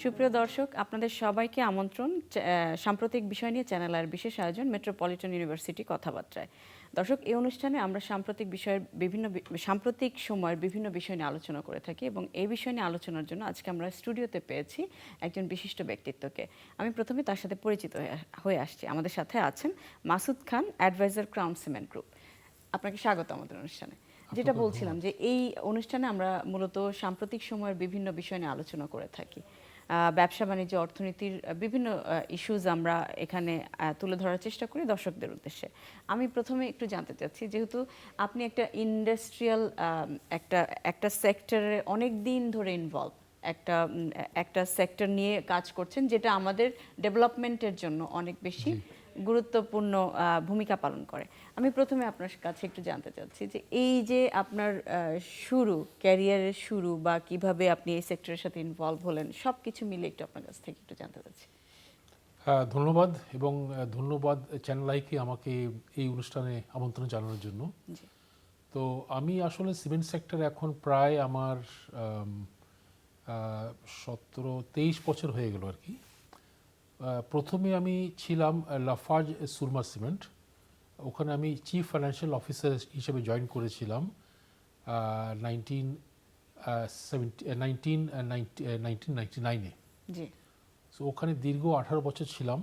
সুপ্রিয় দর্শক, আপনাদের সবাইকে আমন্ত্রণ সাম্প্রতিক বিষয় নিয়ে চ্যানেল আর বিশেষ আয়োজন মেট্রোপলিটন ইউনিভার্সিটি কথাবার্তায়। দর্শক, এই অনুষ্ঠানে আমরা সাম্প্রতিক সময়ের বিভিন্ন বিষয় নিয়ে আলোচনা করে থাকি এবং এই বিষয় নিয়ে আলোচনার জন্য আজকে আমরা স্টুডিওতে পেয়েছি একজন বিশিষ্ট ব্যক্তিত্বকে। আমি প্রথমে তার সাথে পরিচিত হয়ে আসছি। আমাদের সাথে আছেন মাসুদ খান, অ্যাডভাইজার, ক্রাউন সিমেন্ট গ্রুপ। আপনাকে স্বাগত আমাদের অনুষ্ঠানে। যেটা বলছিলাম যে এই অনুষ্ঠানে আমরা মূলত সাম্প্রতিক সময়ের বিভিন্ন বিষয় নিয়ে আলোচনা করে থাকি। ব্যবসা বাণিজ্য, অর্থনীতির বিভিন্ন ইস্যুজ আমরা এখানে তুলে ধরার চেষ্টা করি দর্শকদের উদ্দেশ্যে। আমি প্রথমে একটু জানতে চাচ্ছি, যেহেতু আপনি একটা ইন্ডাস্ট্রিয়াল একটা সেক্টরে অনেক দিন ধরে ইনভলভ, একটা সেক্টর নিয়ে কাজ করছেন যেটা আমাদের ডেভেলপমেন্টের জন্য অনেক বেশি গুরুত্বপূর্ণ ভূমিকা পালন করে। আমি প্রথমে আপনার কাছে একটু জানতে চাচ্ছি যে এই যে আপনার ক্যারিয়ারের শুরু বা কিভাবে আপনি এই সেক্টরের সাথে ইনভলভ হলেন, সব কিছু মিলে একটু আপনার কাছ থেকে একটু জানতে চাচ্ছি। ধন্যবাদ, এবং ধন্যবাদ চ্যানেল আইকে আমাকে এই অনুষ্ঠানে আমন্ত্রণ জানানোর জন্য। তো আমি আসলে সিমেন্ট সেক্টর এখন প্রায় আমার 17-23 বছর হয়ে গেল আর কি। প্রথমে আমি ছিলাম লাফার্জ সুরমা সিমেন্ট, ওখানে আমি চিফ ফাইন্যান্সিয়াল অফিসার হিসেবে জয়েন করেছিলাম 1999-এ। সো ওখানে দীর্ঘ 18 বছর ছিলাম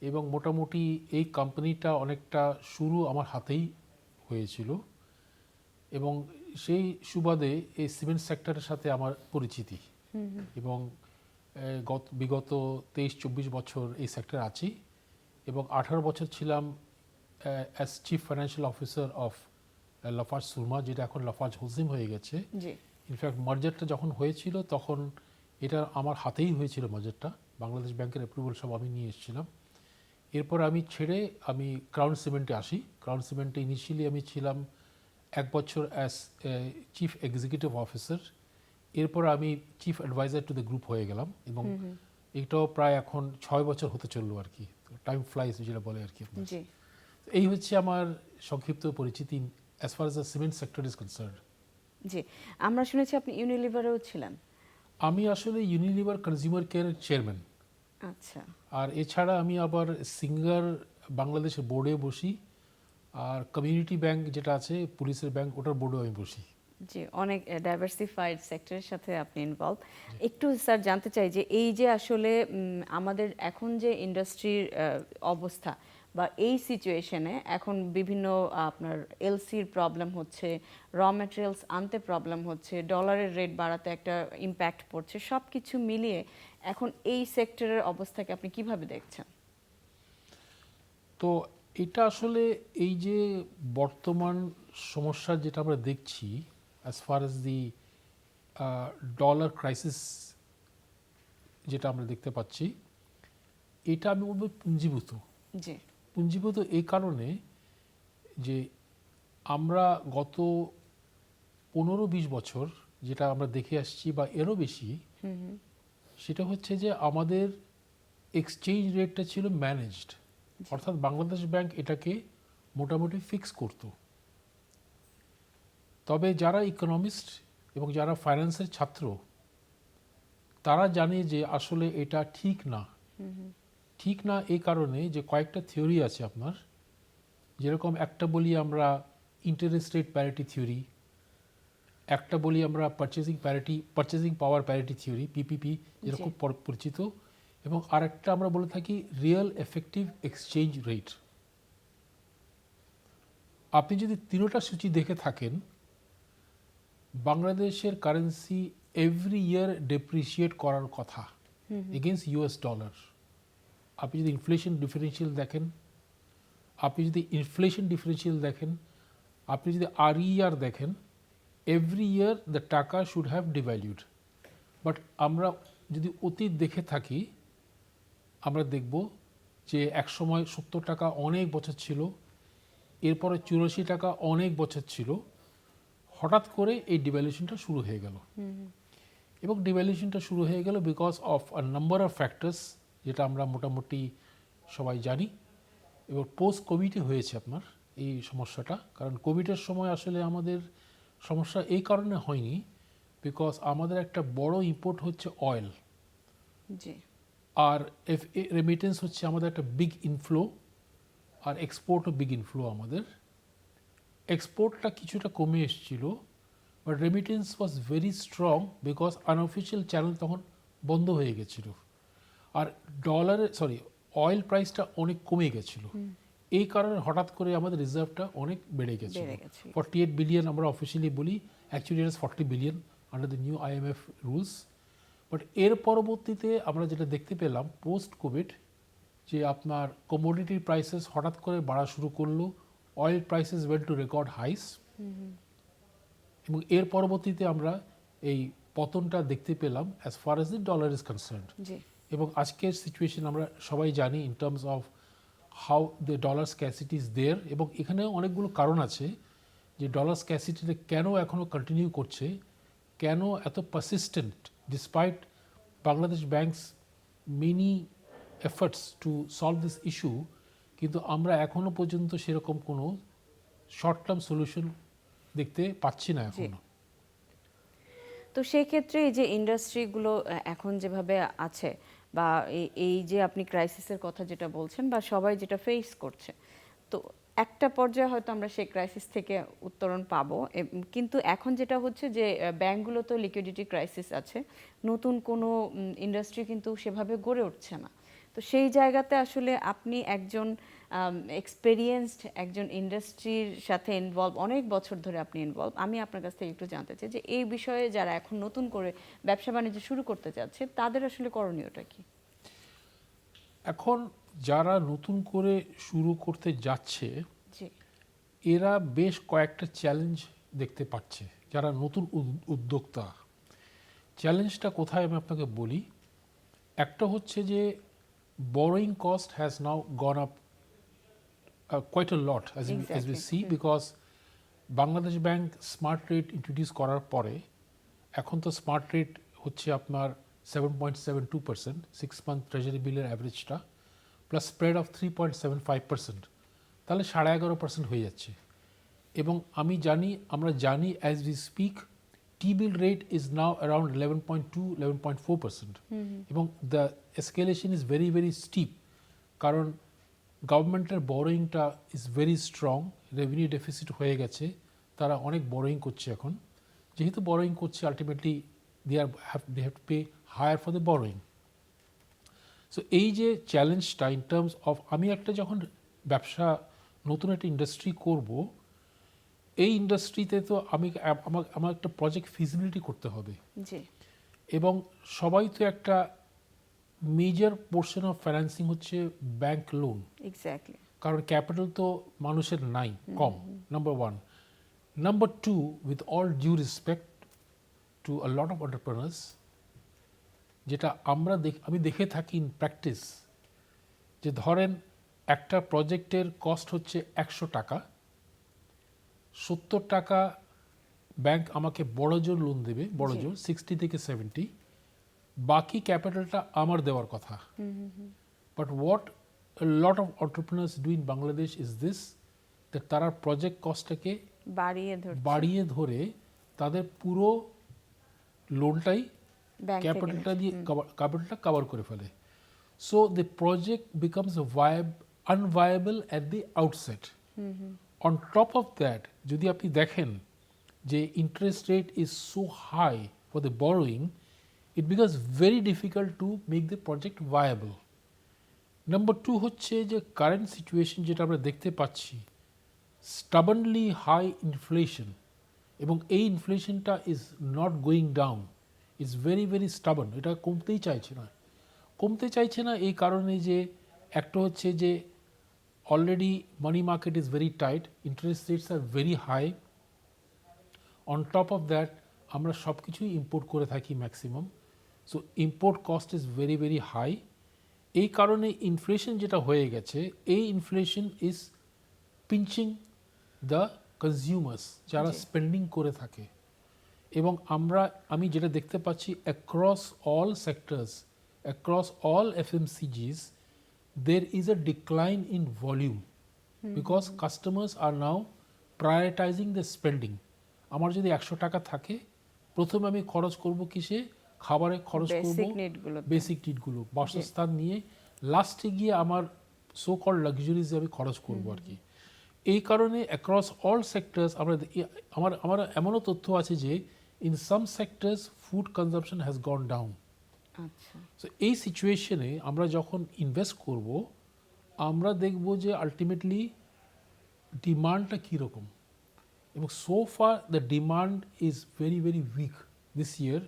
এবং মোটামুটি এই কোম্পানিটা অনেকটা শুরু আমার হাতেই হয়েছিল এবং সেই সুবাদে এই সিমেন্ট সেক্টরের সাথে আমার পরিচিতি এবং বিগত 23-24 বছর এই সেক্টর আছি এবং 18 বছর ছিলাম as chief financial officer of Lafarge Surma, যেটা এখন লাফার্জ হোলসিম হয়ে গেছে। ইনফ্যাক্ট মার্জারটা যখন হয়েছিল তখন এটা আমার হাতেই হয়েছিল মার্জারটা, বাংলাদেশ ব্যাংকের অ্যাপ্রুভাল সব আমি নিয়ে এসেছিলাম। এরপর আমি ছেড়ে আমি ক্রাউন সিমেন্টে আসি। ক্রাউন সিমেন্টে ইনিশিয়ালি আমি ছিলাম 1 বছর অ্যাজ চিফ এক্সিকিউটিভ অফিসার, এরপর আমি chief adviser to the group হয়ে গেলাম এবং এটাও প্রায় এখন 6 বছর হতে চললো আর কি। টাইম ফ্লাইজ যেটা বলে আর কি। এই হচ্ছে আমার সংক্ষিপ্ত পরিচিতি as far as the cement sector is concerned. জি, আমরা শুনেছি আপনি ইউনিলিভারেও ছিলেন। আমি আসলে ইউনিলিভার কনজিউমার কেয়ারের চেয়ারম্যান। আচ্ছা। আর এছাড়া আমি আবার সিঙ্গার বাংলাদেশের বোর্ডে বসি, আর কমিউনিটি ব্যাংক যেটা আছে পুলিশের ব্যাংক, ওটার বোর্ডেও আমি বসি। জি, অনেক ডাইভার্সিফাইড সেক্টরের সাথে আপনি ইনভলভ। একটু স্যার জানতে চাই যে এই যে আসলে আমাদের এখন যে ইন্ডাস্ট্রির অবস্থা বা এই সিচুয়েশনে এখন বিভিন্ন আপনার এলসির প্রবলেম হচ্ছে, র ম্যাটেরিয়ালস আনতে প্রবলেম হচ্ছে, ডলারের রেট বাড়াতে একটা ইম্প্যাক্ট পড়ছে, সব কিছু মিলিয়ে এখন এই সেক্টরের অবস্থাকে আপনি কিভাবে দেখছেন? তো এটা আসলে এই যে বর্তমান সমস্যা যেটা আমরা দেখছি as far as the dollar crisis যেটা আমরা দেখতে পাচ্ছি, এটা আমি বলবো পুঞ্জীভূত। পুঞ্জীভূত এই কারণে যে আমরা গত 15-20 বছর যেটা আমরা দেখে আসছি বা এরও বেশি, সেটা হচ্ছে যে আমাদের এক্সচেঞ্জ রেটটা ছিল ম্যানেজড, অর্থাৎ বাংলাদেশ ব্যাংক এটাকে মোটামুটি ফিক্স করত। তবে যারা ইকোনমিস্ট এবং যারা ফাইন্যান্সের ছাত্র তারা জানে যে আসলে এটা ঠিক না। ঠিক না এই কারণে যে কয়েকটা থিওরি আছে আপনার, যেরকম একটা বলি আমরা ইন্টারেস্ট রেট প্যারিটি থিওরি, একটা বলি আমরা পারচেজিং পাওয়ার প্যারিটি থিওরি, পিপিপি যেরকম পরিচিত, এবং আরেকটা আমরা বলে থাকি রিয়েল এফেক্টিভ এক্সচেঞ্জ রেট। আপনি যদি তিনটা সূচি দেখে থাকেন, বাংলাদেশের কারেন্সি এভরি ইয়ার ডেপ্রিসিয়েট করার কথা এগেইনস্ট ইউএস ডলার। আপনি যদি ইনফ্লেশন ডিফারেন্সিয়াল দেখেন, আপনি যদি RER দেখেন, এভরি ইয়ার দ্য টাকা শুড হ্যাভ ডিভ্যালুড। বাট আমরা যদি অতীত দেখে থাকি, আমরা দেখব যে একসময় 70 টাকা অনেক বছর ছিল, এরপরে 84 টাকা অনেক বছর ছিল, হঠাৎ করে এই ডিভ্যালুয়েশনটা শুরু হয়ে গেল। এবং ডিভ্যালুয়েশনটা শুরু হয়ে গেল because of a number of factors, যেটা আমরা মোটামুটি সবাই জানি। এবং পোস্ট কোভিডে হয়েছে আপনার এই সমস্যাটা, কারণ কোভিডের সময় আসলে আমাদের সমস্যা এই কারণে হয়নি বিকজ আমাদের একটা বড় ইম্পোর্ট হচ্ছে অয়েল। জি। আর রেমিটেন্স হচ্ছে আমাদের একটা বিগ ইনফ্লো, আর এক্সপোর্টও বিগ ইনফ্লো আমাদের। এক্সপোর্টটা কিছুটা কমে এসেছিল, but remittance was very strong because unofficial channel তখন বন্ধ হয়ে গেছিল। আর অয়েল প্রাইসটা অনেক কমে গেছিল, এই কারণে হঠাৎ করে আমাদের রিজার্ভটা অনেক বেড়ে গেছিল। 48 বিলিয়ন আমরা অফিসিয়ালি বলি, actually it is 40 billion under the new IMF rules. But এর পরবর্তীতে আমরা যেটা দেখতে পেলাম পোস্ট কোভিড, যে আপনার কমোডিটি প্রাইসেস হঠাৎ করে বাড়া শুরু করলো, oil prices went to record highs, এবং এর পরবর্তীতে আমরা এই পতনটা দেখতে পেলাম as far as the dollar is concerned. এবং আজকের সিচুয়েশন আমরা সবাই জানি in terms of how the dollar scarcity is there, এবং এখানে অনেকগুলো কারণ আছে যে ডলার স্ক্যাসিটিটা কেন এখনও কন্টিনিউ করছে, কেন এত persistent despite Bangladesh banks many efforts to solve this issue, কিন্তু আমরা এখনও পর্যন্ত সেরকম কোনো শর্ট টার্ম সলিউশন দেখতে পাচ্ছি না এখনো। তো সেই ক্ষেত্রে এই যে ইন্ডাস্ট্রিগুলো এখন যেভাবে আছে, বা এই যে আপনি ক্রাইসিসের কথা যেটা বলছেন, বা সবাই যেটা ফেস করছে, তো একটা পর্যায়ে হয়তো আমরা সেই ক্রাইসিস থেকে উত্তরণ পাবো, কিন্তু এখন যেটা হচ্ছে যে ব্যাংকগুলো তো লিকুইডিটি ক্রাইসিস আছে, নতুন কোনো ইন্ডাস্ট্রি কিন্তু সেভাবে গড়ে উঠছে না। তো সেই জায়গাতে আসলে আপনি একজন এক্সপেরিয়েন্সড একজন ইন্ডাস্ট্রির সাথে ইনভলভ, অনেক বছর ধরে আপনি ইনভলভ, আমি আপনার কাছ থেকে একটু জানতে চাই যে এই বিষয়ে যারা এখন নতুন করে ব্যবসা বাণিজ্য শুরু করতে যাচ্ছে তাদের আসলে করণীয়টা কি? এখন যারা নতুন করে শুরু করতে যাচ্ছে এরা বেশ কয়েকটা চ্যালেঞ্জ দেখতে পাচ্ছে, যারা নতুন উদ্যোক্তা। চ্যালেঞ্জটা কোথায় আমি আপনাকে বলি। একটা হচ্ছে যে borrowing cost has now gone up quite a lot as we see, because Bangladesh bank smart rate introduce করার পরে এখন তো স্মার্ট রেট হচ্ছে আপনার 7.72%, 6 মান্থ ট্রেজারি বিলের অ্যাভারেজটা, প্লাস স্প্রেড অফ 3.75%, তাহলে 11.5% হয়ে যাচ্ছে। এবং আমরা জানি as we speak T-bill rate is now around 11.2-11.4%, এবং the escalation is very very steep, কারণ গভর্নমেন্টের বোরোয়িংটা is very strong, revenue deficit হয়ে গেছে, তারা অনেক বোরোয়িং করছে এখন। যেহেতু বোরোয়িং করছে ultimately they have to pay higher for the borrowing. So এই যে চ্যালেঞ্জটা ইন টার্মস অফ, আমি একটা যখন ব্যবসা নতুন একটা ইন্ডাস্ট্রি করব, এই ইন্ডাস্ট্রিতে তো আমার একটা প্রজেক্ট ফিজিবিলিটি করতে হবে, এবং সবাই তো একটা মেজর পোর্শন অফ ফাইন্যান্সিং হচ্ছে ব্যাংক লোন, কারণ ক্যাপিটাল তো মানুষের নাই, কম, number one. Number two, with all due respect to a lot of entrepreneurs, যেটা আমি দেখে থাকি ইন প্র্যাকটিস, যে ধরেন একটা প্রজেক্টের কস্ট হচ্ছে 100 টাকা, 70 টাকা ব্যাংক আমাকে বড় জোর লোন দেবে, বড় জোর 60 থেকে 70, বাকি ক্যাপিটালটা আমার দেওয়ার কথা। But what a lot of entrepreneurs do in Bangladesh is this, that তারা প্রজেক্ট কস্টটাকে বাড়িয়ে ধরে তাদের পুরো লোনটাই ক্যাপিটালটা কভার করে ফেলে। So the project becomes unviable at the outset. On top of that, যদি আপনি দেখেন যে interest rate is so high for the borrowing, it becomes very difficult to make the project viable. Number two হচ্ছে যে current situation যেটা আমরা দেখতে পাচ্ছি, stubbornly high inflation, এবং এই ইনফ্লেশনটা is not going down, is very very stubborn, এটা কমতেই চাইছে না। এই কারণে যে একটা হচ্ছে যে already money market is very tight, interest rates are very high, on top of that আমরা সব কিছুই ইম্পোর্ট করে থাকি maximum, so import cost is very very high. এই কারণে ইনফ্লেশন যেটা হয়ে গেছে, এই inflation is pinching the consumers, যারা স্পেন্ডিং করে থাকে। এবং আমি যেটা দেখতে পাচ্ছি across all sectors, across all FMCGs, there is a decline in volume, because customers are now prioritising the spending. আমার যদি 100 টাকা থাকে, প্রথমে আমি খরচ করব কিসে? খাবারে খরচ করব, বেসিক নিডগুলো, বাসস্থান নিয়ে লাস্টে গিয়ে আমার সো কল্ড লাক্সারিজ আমি খরচ করবো আর কি। এই কারণে অ্যাক্রস অল সেক্টরস আমার এমনও তথ্য আছে যে in some sectors food consumption has gone down. So এই সিচুয়েশনে আমরা যখন ইনভেস্ট করব আমরা দেখব যে আলটিমেটলি ডিমান্ডটা কীরকম, এবং so far the demand is very very weak this ইয়ার,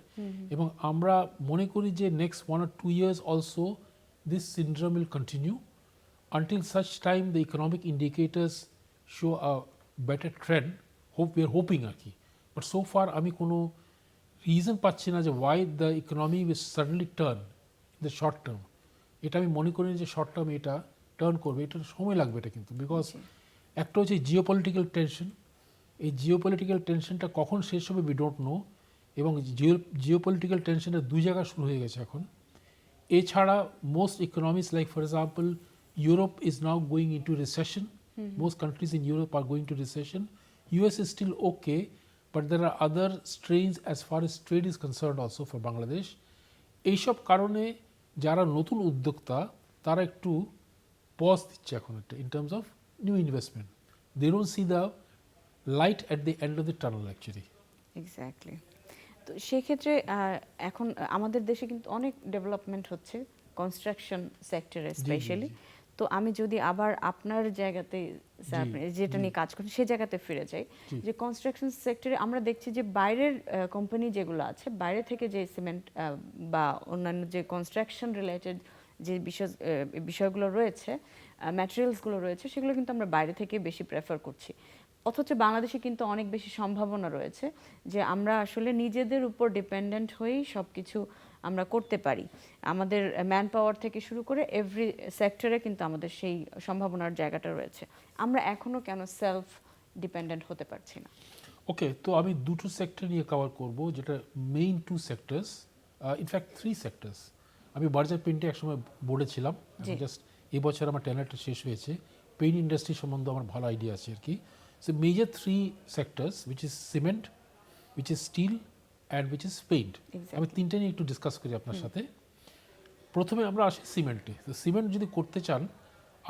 এবং আমরা মনে করি যে next 1 or 2 years also this syndrome will continue until such time the economic indicators show a better trend. We are hoping আর কি, but so far আমি কোনো reason পাচ্ছি না যে why the economy will suddenly turn in the short term. এটা আমি মনে করি যে শর্ট টার্ম এটা টার্ন করবে, এটা সময় লাগবে এটা কিন্তু, বিকজ একটা হচ্ছে জিওপলিটিক্যাল টেনশন, এই জিওপলিটিক্যাল টেনশনটা কখন শেষ হবে উই ডোন্ট নো, এবং জিওপলিটিক্যাল টেনশনের দুই জায়গা শুরু হয়ে গেছে এখন। এছাড়া most economies like for example Europe is now going into recession. Most countries in Europe are going to recession. US is still okay, but there are other strains as far as trade is concerned also for Bangladesh. এইসব কারণে যারা নতুন উদ্যোক্তা তারা একটু pause দিচ্ছে এখন একটা in terms of new investment. They don't see the light at the end of the tunnel actually. Exactly. তো সেক্ষেত্রে এখন আমাদের দেশে কিন্তু অনেক ডেভেলপমেন্ট হচ্ছে কনস্ট্রাকশন সেক্টরে স্পেশালি। তো আমি যদি আবার আপনার জায়গাতে যেটা নিয়ে কাজ করছেন সেই জায়গাতে ফিরে যাই, যে কনস্ট্রাকশন সেক্টরে আমরা দেখছি যে বাইরের কোম্পানি যেগুলো আছে, বাইরে থেকে যে সিমেন্ট বা অন্যান্য যে কনস্ট্রাকশন রিলেটেড যে বিষয়গুলো রয়েছে, ম্যাটেরিয়ালসগুলো রয়েছে, সেগুলো কিন্তু আমরা বাইরে থেকে বেশি প্রেফার করছি। অথচ বাংলাদেশে কিন্তু অনেক বেশি সম্ভাবনা রয়েছে যে আমরা আসলে নিজেদের উপর ডিপেন্ডেন্ট হয়েই সব কিছু আমরা করতে পারি। আমাদের ম্যান পাওয়ার থেকে শুরু করে এভরি সেক্টরে কিন্তু আমাদের সেই সম্ভাবনার জায়গাটা রয়েছে। আমরা এখনো কেন সেলফ ডিপেন্ডেন্ট হতে পারছি না? ওকে, তো আমি দুটো সেক্টর নিয়ে কভার করব, যেটা main two sectors, in fact 3 sectors. আমি বার্জার পেইন্টে একসময় বোর্ডে ছিলাম, জাস্ট এবছর আমার টেনারটা শেষ হয়েছে। পেইন্ট ইন্ডাস্ট্রি সম্বন্ধে আমার ভালো আইডিয়া আছে আর কি। So major 3 sectors which is cement, which is steel and which is paint. আমি তিনটে নিয়ে একটু ডিসকাস করি আপনার সাথে। প্রথমে আমরা আসি সিমেন্টে। তো সিমেন্ট যদি করতে চান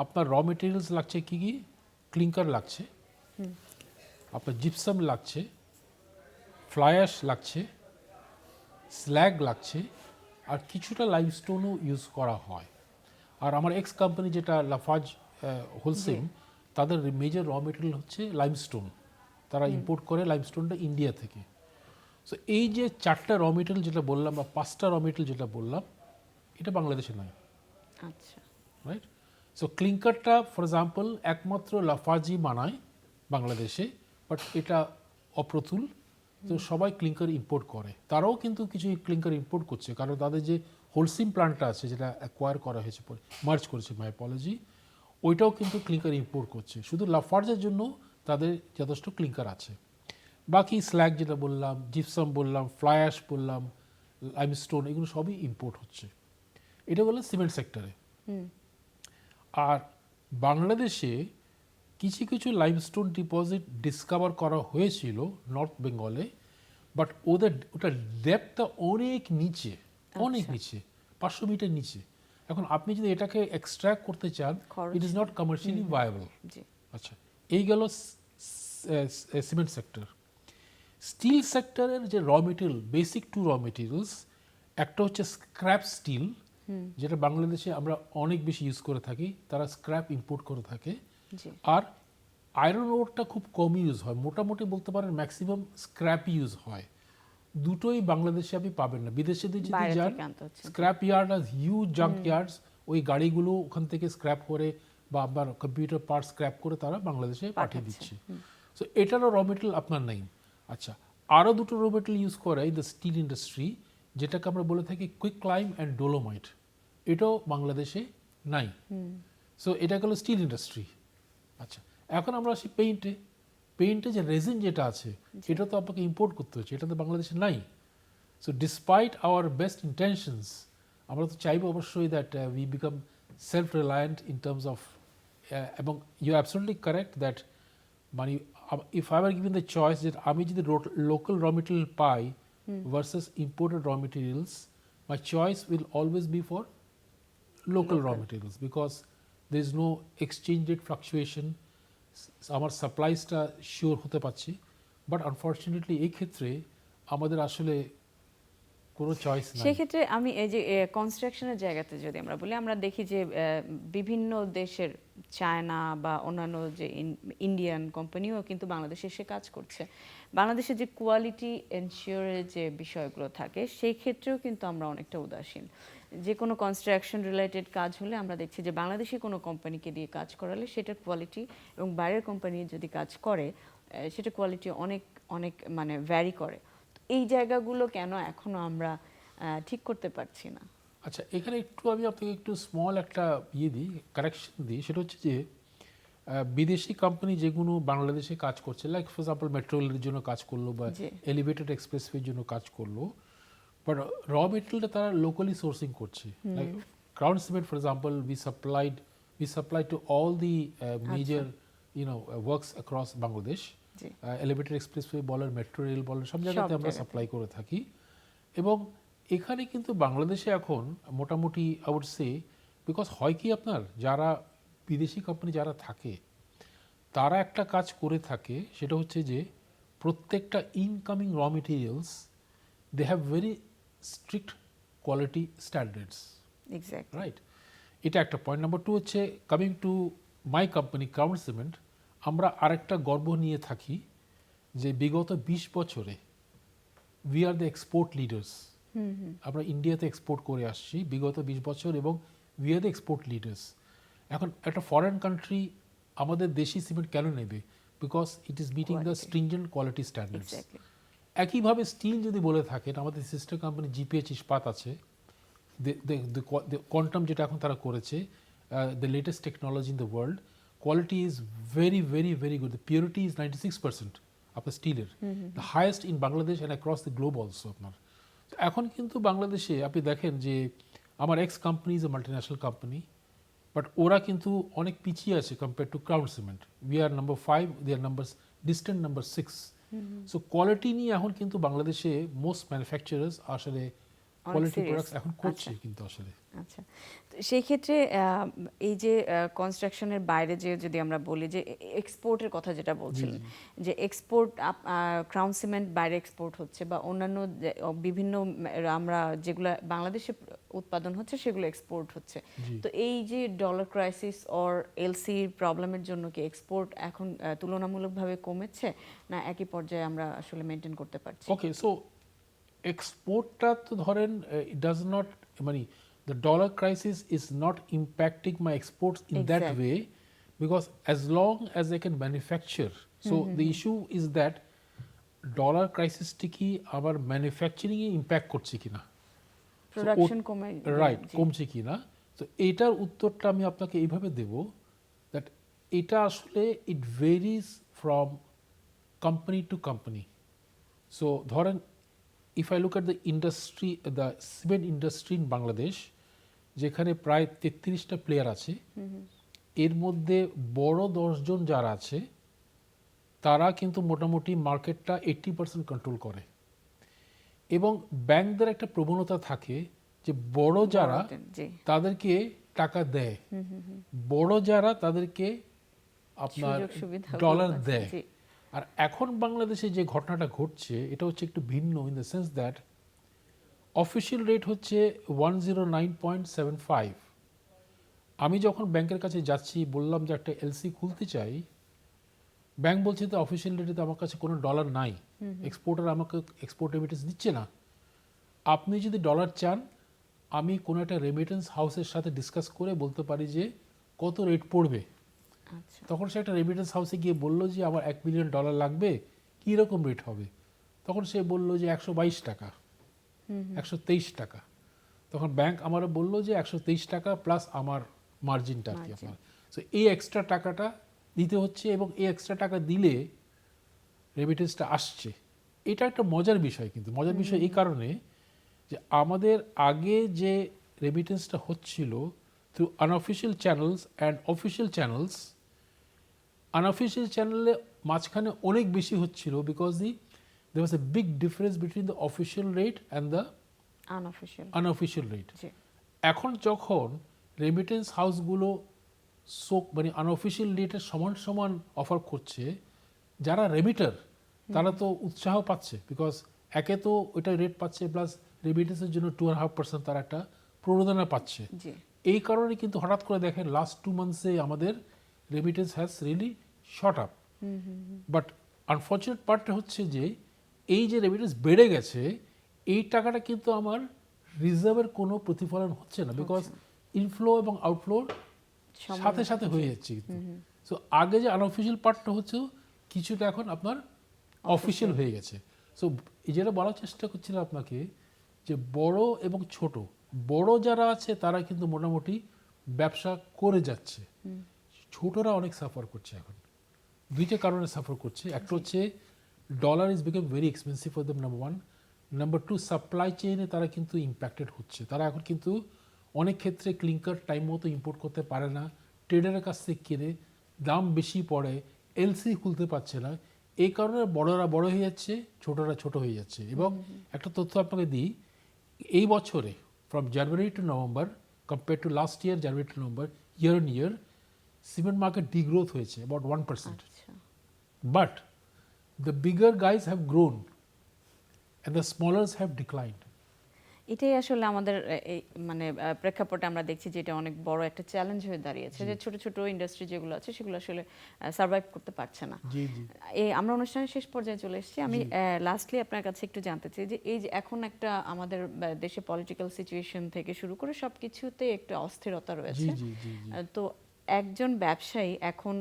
আপনার র মেটেরিয়ালস লাগছে কী কী? ক্লিঙ্কার লাগছে, আপনার জিপসাম লাগছে, ফ্লাই অ্যাশ লাগছে, স্ল্যাগ লাগছে, আর কিছুটা লাইমস্টোনও ইউজ করা হয়। আর আমার এক্স কোম্পানি যেটা লাফাজ হোলসেম, তাদের মেজর র মেটেরিয়াল হচ্ছে লাইমস্টোন। তারা ইম্পোর্ট করে লাইমস্টোনটা ইন্ডিয়া থেকে। সো এই যে 4টা র মেটেরিয়াল যেটা বললাম বা 5টা র মেটেরিয়াল যেটা বললাম, এটা বাংলাদেশে নাই। আচ্ছা, রাইট। সো ক্লিঙ্কারটা ফর এক্সাম্পল একমাত্র লাফাজি বানায় বাংলাদেশে, বাট এটা অপ্রতুল। তো সবাই ক্লিঙ্কার ইম্পোর্ট করে, তারাও কিন্তু কিছু ক্লিঙ্কার ইম্পোর্ট করছে, কারণ তাদের যে হোলসিম প্ল্যান্টটা আছে যেটা অ্যাকোয়ার করা হয়েছে, মার্জ করেছে মাই অ্যাপোলজি, ওইটাও কিন্তু ক্লিঙ্কার ইম্পোর্ট করছে। শুধু লাফার্জের জন্য তাদের যথেষ্ট ক্লিঙ্কার আছে। বাকি স্ল্যাগ যেটা বললাম, জিপসাম বললাম, ফ্লাই অ্যাশ বললাম, লাইমস্টোন, এগুলো সবই ইম্পোর্ট হচ্ছে। এটা বললাম সিমেন্ট সেক্টরে। আর বাংলাদেশে কিছু কিছু লাইমস্টোন ডিপোজিট ডিসকভার করা হয়েছিল নর্থ বেঙ্গলে, বাট ওটা ডেপথটা অনেক নিচে, অনেক নিচে, 500 মিটার নিচে। এখন আপনি যদি এটাকে এক্সট্র্যাক্ট করতে চান, it is not commercially viable. আচ্ছা, এই গেল সিমেন্ট সেক্টর। স্টিল সেক্টরের যে র মেটেরিয়াল, বেসিক 2 র মেটেরিয়ালস, একটা হচ্ছে স্ক্র্যাপ স্টিল, যেটা বাংলাদেশে আমরা অনেক বেশি ইউজ করে থাকি, তারা স্ক্র্যাপ ইম্পোর্ট করে থাকে। আর আয়রন ওরটা খুব কম ইউজ হয়, মোটামুটি বলতে পারেন ম্যাক্সিমাম স্ক্র্যাপ ইউজ হয়। দুটোই বাংলাদেশে আপনি পাবেন না। বিদেশে যদি যান, স্ক্র্যাপ ইয়ার্ড আর হিউজ জাঙ্ক ইয়ার্ডস, ওই গাড়িগুলো ওখান থেকে স্ক্র্যাপ করে বা আবার কম্পিউটার পার্ট স্ক্র্যাপ করে তারা বাংলাদেশে পাঠিয়ে দিচ্ছে। সো এটারও র মেটেরিয়াল আপনার নেই। আচ্ছা, আরও দুটো র মেটেরিয়াল ইউজ করে দ্য স্টিল ইন্ডাস্ট্রি, যেটাকে আমরা বলে থাকি কুইক ক্লাইম অ্যান্ড ডোলোমাইট, এটাও বাংলাদেশে নাই। সো এটা গেল স্টিল ইন্ডাস্ট্রি। আচ্ছা, এখন আমরা আসি পেইন্টে। পেইন্টে যে রেজিন যেটা আছে, এটা তো আপনাকে ইম্পোর্ট করতে হচ্ছে, এটা তো বাংলাদেশে নাই। So despite our best intentions, আমরা তো চাইবো অবশ্যই that we become self reliant in terms of, এবং ইউ অ্যাবসলিউটলি কারেক্ট দ্যাট মানে if I are given the choice, যে আমি যদি লোকাল র material pi versus imported raw materials, my choice will always be for local raw materials because there is no exchange rate fluctuation. আমার সাপ্লাইসটা sure হতে পারছি, but unfortunately এই ক্ষেত্রে আমাদের আসলে কোনো চয়েস নাই। সেক্ষেত্রে আমি এই যে কনস্ট্রাকশনের জায়গাতে যদি আমরা বলি, আমরা দেখি যে বিভিন্ন দেশের চায়না বা অন্যান্য যে ইন্ডিয়ান কোম্পানিও কিন্তু বাংলাদেশে এসে কাজ করছে। বাংলাদেশের যে কোয়ালিটি এনশিওরের যে বিষয়গুলো থাকে সেই ক্ষেত্রেও কিন্তু আমরা অনেকটা উদাসীন। যে কোনো কনস্ট্রাকশন রিলেটেড কাজ হলে আমরা দেখছি যে বাংলাদেশি কোনো কোম্পানিকে দিয়ে কাজ করালে সেটার কোয়ালিটি এবং বাইরের কোম্পানি যদি কাজ করে সেটার কোয়ালিটি অনেক অনেক মানে ভ্যারি করে। এই জায়গাগুলো কেন এখনো আমরা ঠিক করতে পারছি না? আচ্ছা, এখানে একটু আমি আপনাকে একটু স্মল একটা দিই, কারেকশন দিই। সেটা হচ্ছে যে বিদেশি কোম্পানি যেগুলো বাংলাদেশে কাজ করছে, লাইক ফর এক্সাম্পল মেট্রো রেলের জন্য কাজ করলো বা এলিভেটেড এক্সপ্রেসওয়ের জন্য কাজ করলো, বাট র মেটেরিয়ালটা তারা লোকালি সোর্সিং করছে। Like crown cement for example, we supplied to all the major works across Bangladesh, elevated expressway বলেন, মেট্রো রেল বলেন, সব জায়গাতে আমরা সাপ্লাই করে থাকি। এবং এখানে কিন্তু বাংলাদেশে এখন মোটামুটি আই উড সে, বিকজ হয় কি আপনার যারা বিদেশি কোম্পানি যারা থাকে তারা একটা কাজ করে থাকে, সেটা হচ্ছে যে প্রত্যেকটা incoming raw materials they have very strict quality standards, right? এটা একটা পয়েন্ট। নাম্বার টু হচ্ছে, coming to my company Crown Cement, আমরা আরেকটা গর্ব নিয়ে থাকি যে বিগত 20 বছরে we are the export leaders. আমরা ইন্ডিয়াতে এক্সপোর্ট করে আসছি বিগত 20 বছর এবং we are the export leaders. এখন একটা ফরেন কান্ট্রি আমাদের দেশি সিমেন্ট কেন নেবে? Because it is meeting the stringent quality standards. একইভাবে স্টিল যদি বলে থাকেন, আমাদের সিস্টার কোম্পানি জিপিএইচ ইস্পাত আছে, কোয়ান্টাম যেটা এখন তারা করেছে, the latest technology in the world, quality is very very very good. The purity is 96% আপনার স্টিলের, the highest in Bangladesh and across the globe also আপনার। এখন কিন্তু বাংলাদেশে আপনি দেখেন যে আমার ex company is a multinational company, but ওরা কিন্তু অনেক পিছিয়ে আছে compare to Crown Cement. We are number 5, they are number distant number 6। So quality নিয়ে এখন কিন্তু বাংলাদেশে মোস্ট ম্যানুফ্যাকচারার্স আসলে কোয়ালিটি প্রোডাক্টস এখন করছে কিন্তু আসলে। আচ্ছা, তো সেই ক্ষেত্রে এই যে কনস্ট্রাকশনের বাইরে যে যদি আমরা বলি যে এক্সপোর্টের কথা যেটা বলছিলেন, যে এক্সপোর্ট ক্রাউন সিমেন্ট বাইরে এক্সপোর্ট হচ্ছে বা অন্যান্য বিভিন্ন আমরা যেগুলো বাংলাদেশে উৎপাদন হচ্ছে সেগুলো এক্সপোর্ট হচ্ছে, তো এই যে ডলার ক্রাইসিস অর এলসি প্রবলেমের জন্য কি এক্সপোর্ট এখন তুলনামূলকভাবে কমেছে না একই পর্যায়ে আমরা আসলে মেনটেন করতে পারছি? ওকে, সো এক্সপোর্টটা তো ধরেন ইট ডাজ নট, মানে the dollar crisis is not impacting my exports in that way, because as long as I can manufacture, so the issue is that dollar crisis কি আবার ম্যানুফ্যাকচারিং এ impact করছে কিনা, production কমে, right, কমছে কিনা। তো এইটার উত্তরটা আমি আপনাকে এইভাবে দেব, দ্যাট এটা আসলে it varies from company to company. So ধরেন if I look at the industry, the cement industry in Bangladesh, যেখানে প্রায় 33টা প্লেয়ার আছে, এর মধ্যে বড় 10 জন যারা আছে তারা কিন্তু মোটামুটি মার্কেটটা 80% কন্ট্রোল করে। এবং ব্যাংকদের একটা প্রবণতা থাকে যে বড় যারা তাদেরকে টাকা দেয়, বড় যারা তাদেরকে আপনার ডলার দেয়। আর এখন বাংলাদেশে যে ঘটনাটা ঘটছে এটা হচ্ছে একটু ভিন্ন, in the sense that official rate হচ্ছে 109.75। আমি যখন ব্যাংকের কাছে যাচ্ছি, বললাম যে একটা এলসি খুলতে চাই, ব্যাংক বলছে তো অফিসিয়াল রেটে তো আমার কাছে কোনো ডলার নাই, এক্সপোর্টার আমাকে এক্সপোর্ট রেমিটেন্স দিচ্ছে না। আপনি যদি ডলার চান, আমি কোনো একটা রেমিটেন্স হাউসের সাথে ডিসকাস করে বলতে পারি যে কত রেট পড়বে। তখন সে একটা রেমিটেন্স হাউসে গিয়ে বললো যে আমার $1 মিলিয়ন লাগবে, কী রকম রেট হবে? তখন সে বললো যে 122 টাকা, 123 টাকা। তখন ব্যাংক আমারও বললো যে 123 টাকা প্লাস আমার মার্জিনটা আর কি আপনার। সো এই এক্সট্রা টাকাটা দিতে হচ্ছে এবং এই এক্সট্রা টাকা দিলে রেমিটেন্সটা আসছে। এটা একটা মজার বিষয়, কিন্তু মজার বিষয় এই কারণে যে আমাদের আগে যে রেমিটেন্সটা হচ্ছিল through unofficial channels and official channels, unofficial চ্যানেলে মাঝখানে অনেক বেশি হচ্ছিল, because the there was a big difference between the official rate and the unofficial rate. এখন যখন রেমিটেন্স হাউসগুলো মানে আনঅফিসিয়াল রেটের সমান সমান অফার করছে, যারা রেমিটার তারা তো উৎসাহ পাচ্ছে, বিকজ একে তো ওইটা রেট পাচ্ছে, প্লাস রেমিটেন্সের জন্য 2.5% তারা একটা প্রণোদনা পাচ্ছে। এই কারণে কিন্তু হঠাৎ করে দেখেন লাস্ট 2 মান্থসে আমাদের remittance has really short up. But unfortunate পার্টটা হচ্ছে যে এই যে রেমিটেন্স বেড়ে গেছে, এই টাকাটা কিন্তু আমার রিজার্ভের কোনো প্রতিফলন হচ্ছে না, বিকজ ইনফ্লো এবং আউটফ্লোর সাথে সাথে হয়ে যাচ্ছে। কিন্তু সো আগে যে আনঅফিসিয়াল পার্টটা হচ্ছে কিছুটা এখন আপনার অফিসিয়াল হয়ে গেছে। সো যেটা বলার চেষ্টা করছিলাম আপনাকে, যে বড় এবং ছোট, বড় যারা আছে তারা কিন্তু মোটামুটি ব্যবসা করে যাচ্ছে, ছোটরা অনেক সাফার করছে। এখন দুইটা কারণে সাফার করছে। একটা হচ্ছে dollar is become very expensive for them, number 1। Number 2, supply চেইনে তারা কিন্তু ইম্প্যাক্টেড হচ্ছে। তারা এখন কিন্তু অনেক ক্ষেত্রে ক্লিঙ্কার টাইম মতো ইম্পোর্ট করতে পারে না, ট্রেডারের কাছ থেকে কিনে দাম বেশি পড়ে, এলসি খুলতে পারছে না। এই কারণে বড়রা বড় হয়ে যাচ্ছে, ছোটরা ছোট হয়ে যাচ্ছে। এবং একটা তথ্য আপনাকে দিই, এই বছরে from January to November compare to last year January to November, year on year cement market degrowth হয়েছে about 1%। But the bigger guys have grown and the smallers have declined. এটাই আসলে আমাদের মানে প্রেক্ষাপটে আমরা দেখছি যে এটা অনেক বড় একটা চ্যালেঞ্জ হয়ে দাঁড়িয়েছে, যে ছোট ছোট ইন্ডাস্ট্রি যেগুলো আছে সেগুলো আসলে সার্ভাইভ করতে পারছে না। আমরা অনুষ্ঠানের শেষ পর্যায়ে চলে এসেছি। আমি লাস্টলি আপনার কাছে একটু জানতে চাই যে এই যে এখন একটা আমাদের দেশে পলিটিক্যাল সিচুয়েশন থেকে শুরু করে সবকিছুতে একটা অস্থিরতা রয়েছে, তো একজন ব্যবসায়ী এখন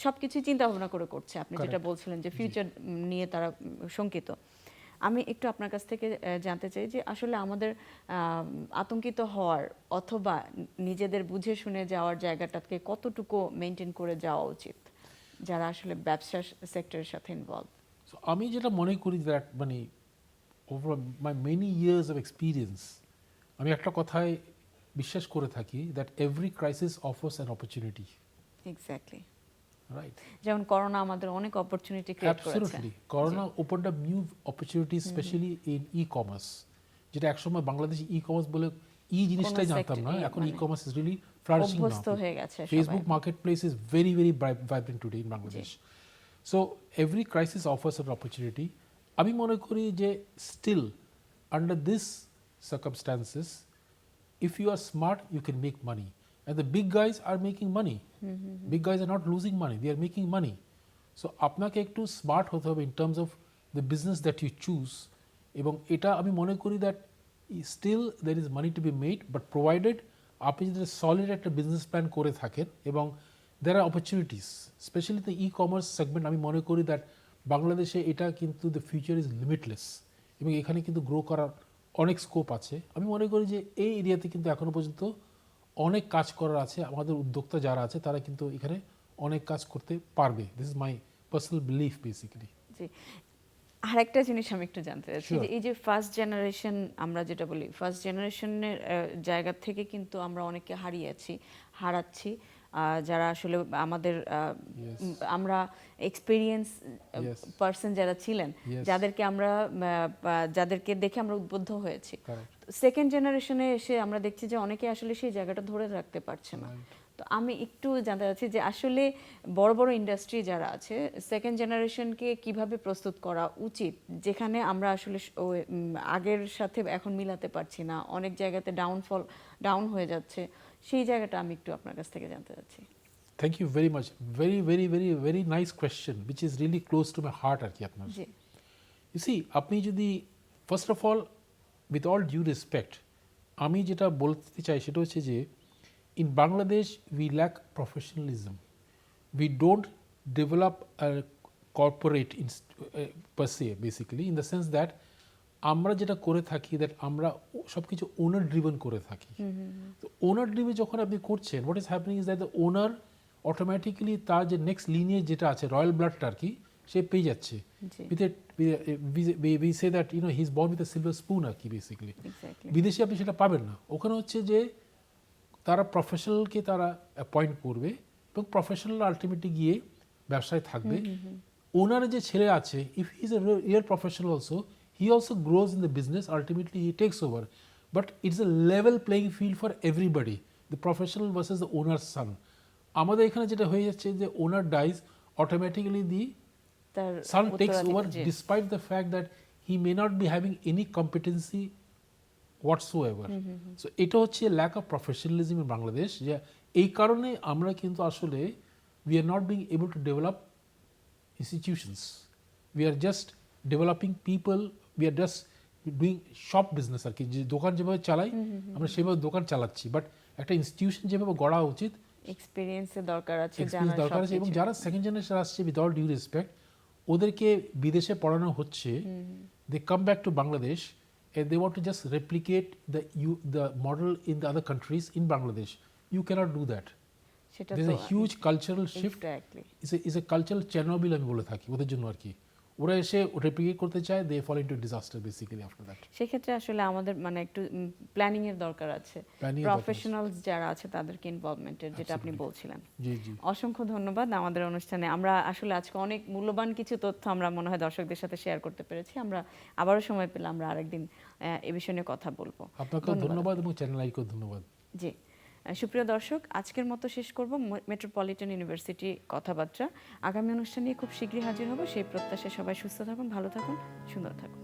সবকিছু চিন্তা ভাবনা করে করছে। আপনি যেটা বলছিলেন যে ফিউচার নিয়ে তারা শঙ্কিত। আমি একটু আপনার কাছ থেকে জানতে চাই যে আসলে আমাদের আতঙ্কিত হওয়ার অথবা নিজেদের বুঝে শুনে যাওয়ার জায়গাটাকে কতটুকু মেনটেন করে যাওয়া উচিত যারা আসলে ব্যবসা সেক্টরের সাথে ইনভলভ? আমি যেটা মনে করি দ্যাট মানে over my many years of experience, আমি একটা কথায় বিশ্বাস করে থাকি, that every crisis offers an opportunity. Exactly right. যেমন করোনা আমাদের অনেক অপরচুনিটি ক্রিয়েট করেছে। Absolutely, corona opened up new opportunities, specially in e-commerce. যেটা একসময় বাংলাদেশে ই-কমার্স বলে জিনিসটাই জানতাম না, এখন e-commerce is really flourishing now. Facebook marketplace is very very vibrant today in Bangladesh. So every crisis offers an opportunity. আমি মনে করি যে still under this circumstances, if you are smart, you can make money. And the big guys are making money. Big guys are not losing money, they are making money. So আপনাকে একটু smart হতে হবে in terms of the business that you choose. এবং এটা আমি মনে করি that still there is money to be made, but provided আপনি যদি সলিড একটা বিজনেস প্ল্যান করে থাকেন এবং there are opportunities, especially the e-commerce segment. আমি মনে করি that বাংলাদেশে এটা কিন্তু the future is limitless এবং এখানে কিন্তু গ্রো করার অনেক স্কোপ আছে। আমি মনে করি যে এই এরিয়াতে কিন্তু এখনো পর্যন্ত অনেক কাজ করার আছে। আমাদের উদ্যোক্তা যারা আছে তারা কিন্তু এখানে অনেক কাজ করতে পারবে। This is my personal belief basically. জি, আরেকটা জিনিস আমি একটু জানতে চাচ্ছি যে এই যে ফার্স্ট জেনারেশন, আমরা যেটা বলি ফার্স্ট জেনারেশনের জায়গা থেকে কিন্তু আমরা অনেককে হারাচ্ছি, যারা আসলে আমাদের আমরা এক্সপিরিয়েন্স পারসন যারা ছিলেন, যাদেরকে দেখে আমরা উদ্বুদ্ধ হয়েছি। সেকেন্ড জেনারেশনে এসে আমরা দেখছি যে অনেকে আসলে সেই জায়গাটা ধরে রাখতে পারছে না। তো আমি একটু জানতে চাচ্ছি যে আসলে বড় বড় ইন্ডাস্ট্রি যারা আছে, সেকেন্ড জেনারেশনকে কিভাবে প্রস্তুত করা উচিত, যেখানে আমরা আসলে আগের সাথে এখন মিলাতে পারছি না, অনেক জায়গাতে ডাউন হয়ে যাচ্ছে, সেই জায়গাটা আমি একটু আপনার কাছ থেকে জানতে চাচ্ছি। Thank you very much. Very very very very nice question which is really close to my heart আর কি আপনার। ইউ সি, আপনি যদি first of all with all due respect আমি যেটা বলতে চাই সেটা হচ্ছে যে in Bangladesh we lack professionalism. We don't develop a corporate per se, basically, in the sense that আমরা যেটা করে থাকি দ্যাট আমরা সব কিছু ওনার ড্রিভেন করে থাকি। তো ওনার ড্রিভেন যখন আপনি করছেন, what is happening is that the owner automatically তার যে নেক্সট লিনিয়েজ যেটা আছে রয়্যাল ব্লাডটা আর কি, সে পেয়ে যাচ্ছে। we say that he is born with a silver spoon আর কি বেসিক্যালি। বিদেশে আপনি সেটা পাবেন না। ওখানে হচ্ছে যে তারা প্রফেশনালকে তারা অ্যাপয়েন্ট করবে এবং প্রফেশনাল আলটিমেটলি গিয়ে ব্যবসায় থাকবে। ওনার যে ছেলে আছে, if he is a real professional also, he also grows in the business, ultimately he takes over, but it's a level playing field for everybody, the professional versus the owner son. আমাদের এখানে যেটা হয়ে যাচ্ছে যে owner dies, automatically the son takes over despite the fact that he may not be having any competency whatsoever. So এটা হচ্ছে lack of professionalism in Bangladesh, যে এই কারণে আমরা কিন্তু আসলে we are not being able to develop institutions. We are just developing people, we are just doing shop business আর কি, যে দোকান যেভাবে চালাই আমরা সেভাবে দোকান চালাচ্ছি, বাট একটা ইনস্টিটিউশন যেভাবে গড়া উচিত, এক্সপেরিয়েন্সের দরকার আছে, এবং যারা সেকেন্ড জেনারেশন আসছে, উইথ অল ডিউ রেসপেক্ট, ওদেরকে বিদেশে পড়ানো হচ্ছে, they come back to Bangladesh and they want to just replicate the model in the other countries in Bangladesh. You cannot do that. There's a huge cultural shift. Exactly. It's a cultural Chernobyl আমি বলে থাকি ওদের জন্য আর কি। ওরা এসে replicate করতে চায়, they fall into disaster basically after that. সেক্ষেত্রে আসলে আমাদের মানে একটু প্ল্যানিং এর দরকার আছে, প্রফেশনালস যারা আছে তাদেরকে ইনভলভমেন্টের, যেটা আপনি বলছিলেন। জি জি, অসংখ্য ধন্যবাদ। আমাদের অনুষ্ঠানে আমরা আসলে আজকে অনেক মূল্যবান কিছু তথ্য আমরা মনে হয় দর্শকদের সাথে শেয়ার করতে পেরেছি। আমরা আবারও সময় পেলে আমরা আরেকদিন এই বিষয় নিয়ে কথা বলবো। আপনাকে ধন্যবাদ এবং চ্যানেল আইকেও ধন্যবাদ। জি, সুপ্রিয় দর্শক, আজকের মতো শেষ করব মেট্রোপলিটন ইউনিভার্সিটি কথাবার্তা। আগামী অনুষ্ঠান নিয়ে খুব শীঘ্রই হাজির হব, সেই প্রত্যাশায় সবাই সুস্থ থাকুন, ভালো থাকুন, সুন্দর থাকুন।